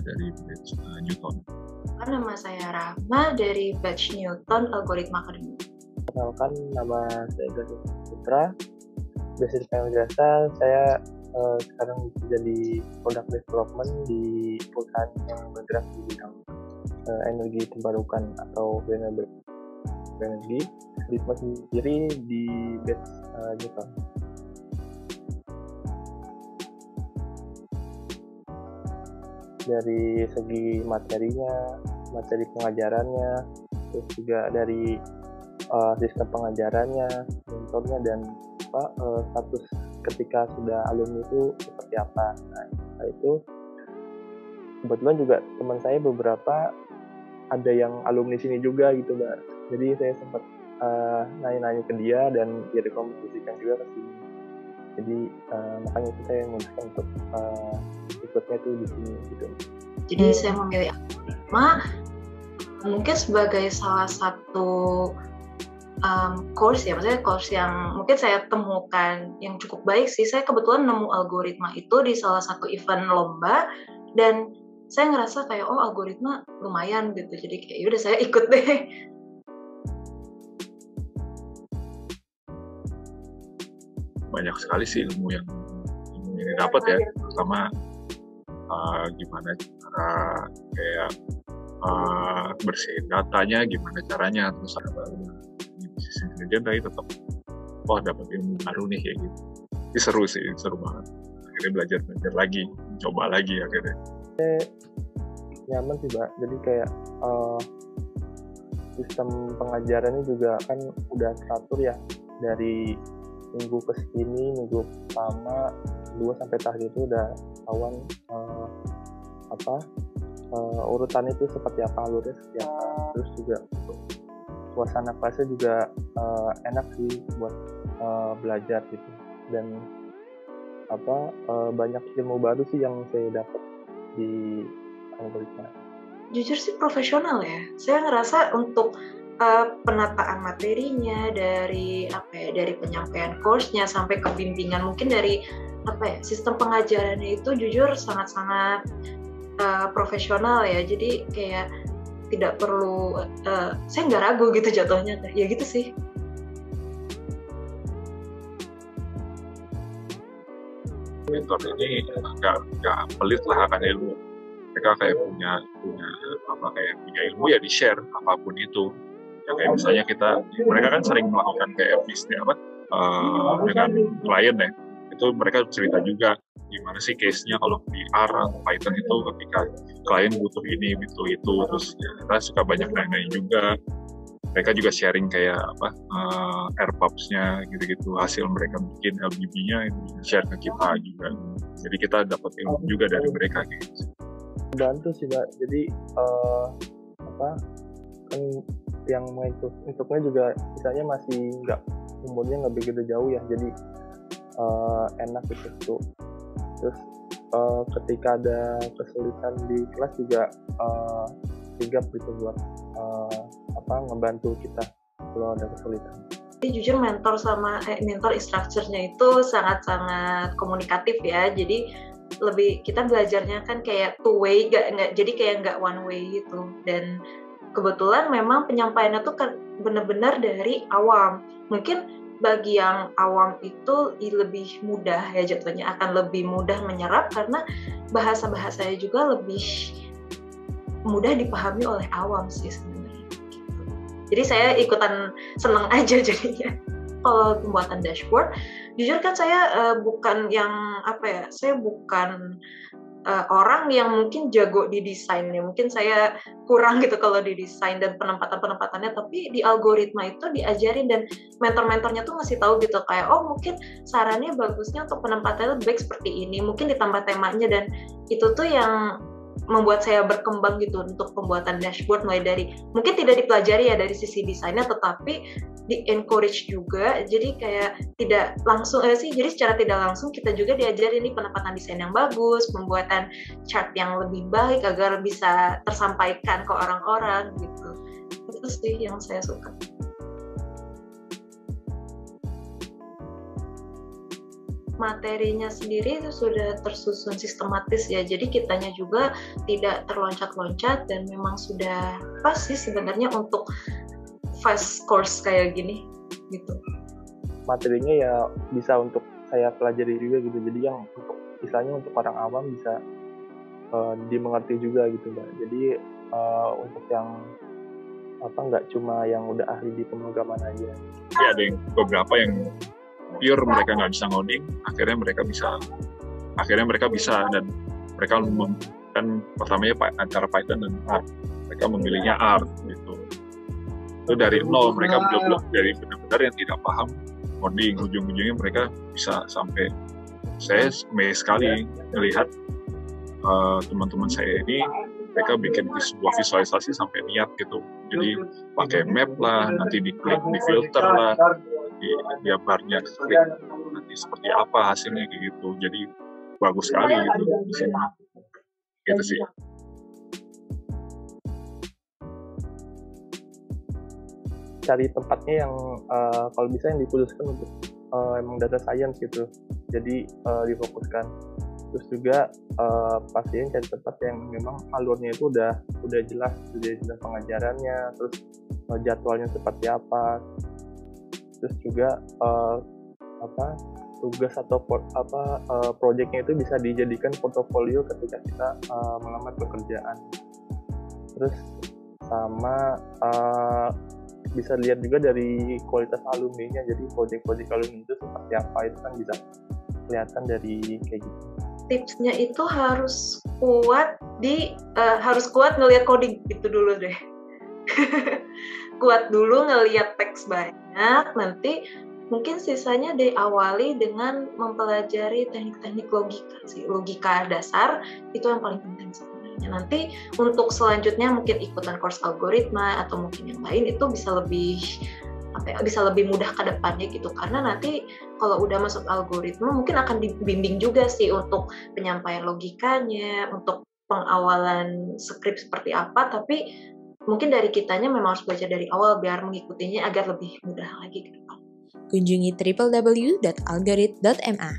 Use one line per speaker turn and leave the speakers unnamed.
dari batch Newton.
Nama saya Rahma dari batch Newton Algoritma Academy.
Kenalkan, nama saya Gatot Putra. Basic jasa, saya sekarang jadi product development di perusahaan yang bergerak di bidang energi terbarukan atau renewable energy. Ritma sendiri di batch Newton. Dari segi materinya, materi pengajarannya, terus juga dari sistem pengajarannya, mentornya, dan status ketika sudah alumni itu seperti apa. Nah itu kebetulan juga teman saya beberapa ada yang alumni sini juga gitu Mbak. Jadi saya sempat nanya-nanya ke dia dan dia rekomendasikan juga ke sini. Jadi makanya itu saya memutuskan untuk ikutnya itu di sini gitu.
Jadi saya memilih algoritma mungkin sebagai salah satu course ya, maksudnya course yang mungkin saya temukan yang cukup baik sih. Saya kebetulan nemu algoritma itu di salah satu event lomba dan saya ngerasa kayak algoritma lumayan gitu. Jadi kayak yaudah saya ikut deh.
Banyak sekali sih ilmu yang ini dapat ya, pertama gimana cara kayak bersihin datanya, gimana caranya, terus ada sisi intelijen tapi tetap dapat ilmu baru nih kayak gitu. Ini seru sih, seru banget. Akhirnya belajar lagi, coba lagi akhirnya.
Nyaman sih Mbak, jadi kayak sistem pengajarannya juga kan udah teratur ya, dari minggu ke sini, minggu pertama, 2 sampai terakhir itu udah tahuan urutan itu seperti apa, alurnya seperti apa. Terus juga suasana kelasnya juga enak sih buat belajar gitu, dan banyak ilmu baru sih yang saya dapat di algoritma.
Jujur sih profesional ya. Saya ngerasa untuk penataan materinya dari penyampaian course-nya sampai ke bimbingan, mungkin dari sistem pengajarannya itu jujur sangat-sangat profesional ya. Jadi kayak tidak perlu saya nggak ragu gitu jatuhnya, ya gitu sih.
Mentor ini nggak pelit lah akan ilmu. Mereka kayak punya ilmu ya di share apapun itu. Ya kayak misalnya mereka kan sering melakukan kayak bisnis dengan klien ya. Itu mereka cerita juga gimana sih case-nya kalau di R atau Python itu ketika klien butuh ini, butuh itu, terus ya, kita suka banyak nanya juga. Mereka juga sharing kayak AirPubs-nya gitu-gitu, hasil mereka bikin LBB-nya itu share ke kita juga. Jadi kita dapat ilmu juga dari mereka gitu.
Bantu sih Mbak, jadi kan yang untuknya juga misalnya masih umurnya nggak begitu jauh ya, jadi enak gitu tuh. Terus ketika ada kesulitan di kelas juga sigap gitu buat ngebantu kita kalau ada kesulitan.
Jadi jujur mentor instructor-nya itu sangat-sangat komunikatif ya. Jadi kita belajarnya kan kayak two way, jadi kayak nggak one way gitu. Dan kebetulan memang penyampaiannya tuh benar-benar dari awam. Mungkin bagi yang awam itu lebih mudah ya jatuhnya, akan lebih mudah menyerap karena bahasa-bahasanya juga lebih mudah dipahami oleh awam sih sebenarnya. Jadi saya ikutan seneng aja jadinya. Kalau pembuatan dashboard, jujur kan saya bukan yang saya bukan orang yang mungkin jago di desainnya. Mungkin saya kurang gitu kalau di desain dan penempatannya, tapi di algoritma itu diajarin dan mentor-mentornya tuh ngasih tahu gitu kayak mungkin sarannya bagusnya untuk penempatannya lebih baik seperti ini, mungkin ditambah temanya, dan itu tuh yang membuat saya berkembang gitu untuk pembuatan dashboard, mulai dari mungkin tidak dipelajari ya dari sisi desainnya, tetapi di encourage juga. Jadi kayak tidak langsung jadi secara tidak langsung kita juga diajari nih penempatan desain yang bagus, pembuatan chart yang lebih baik agar bisa tersampaikan ke orang-orang gitu. Itu sih yang saya suka. materinya sendiri itu sudah tersusun sistematis ya, jadi kitanya juga tidak terloncat-loncat dan memang sudah pas sih sebenarnya untuk fast course kayak gini gitu.
Materinya ya bisa untuk saya pelajari juga gitu, jadi yang untuk misalnya untuk orang awam bisa dimengerti juga gitu Mbak. Jadi untuk yang nggak cuma yang udah ahli di pemrograman aja.
Tapi ada yang beberapa yang pure mereka nggak bisa ngoding, akhirnya mereka bisa dan mereka kan pertamanya antara Python dan R, mereka memilihnya R gitu. Itu dari nol, mereka belum dari benar-benar yang tidak paham coding, ujung-ujungnya mereka bisa sampai, saya amazed sekali melihat teman-teman saya ini, mereka bikin sebuah visualisasi sampai niat gitu, jadi pakai map lah, nanti diklik di filter lah, dia barnya klik nanti seperti apa hasilnya kayak gitu, jadi bagus sekali gitu di sini gitu sih.
Cari tempatnya yang kalau bisa yang dikhususkan untuk emang data science gitu, jadi difokuskan. Terus juga pastiin cari tempat yang memang alurnya itu udah jelas pengajarannya, terus jadwalnya seperti apa, terus juga tugas atau proyeknya itu bisa dijadikan portofolio ketika kita melamar pekerjaan. Terus sama bisa lihat juga dari kualitas alumninya, jadi proyek-proyek alumni itu seperti apa, itu kan bisa kelihatan dari kayak gitu.
Tipsnya itu harus kuat ngelihat coding itu dulu deh. Kuat dulu ngelihat teks banyak, nanti mungkin sisanya diawali dengan mempelajari teknik-teknik logika dasar, itu yang paling penting sebenarnya. Nanti untuk selanjutnya mungkin ikutan course algoritma atau mungkin yang lain itu bisa lebih mudah ke depannya gitu, karena nanti kalau udah masuk algoritma mungkin akan dibimbing juga sih untuk penyampaian logikanya, untuk pengawalan skrip seperti apa, tapi mungkin dari kitanya memang harus belajar dari awal biar mengikutinya agar lebih mudah lagi ke depan.
Kunjungi www.algorit.ma.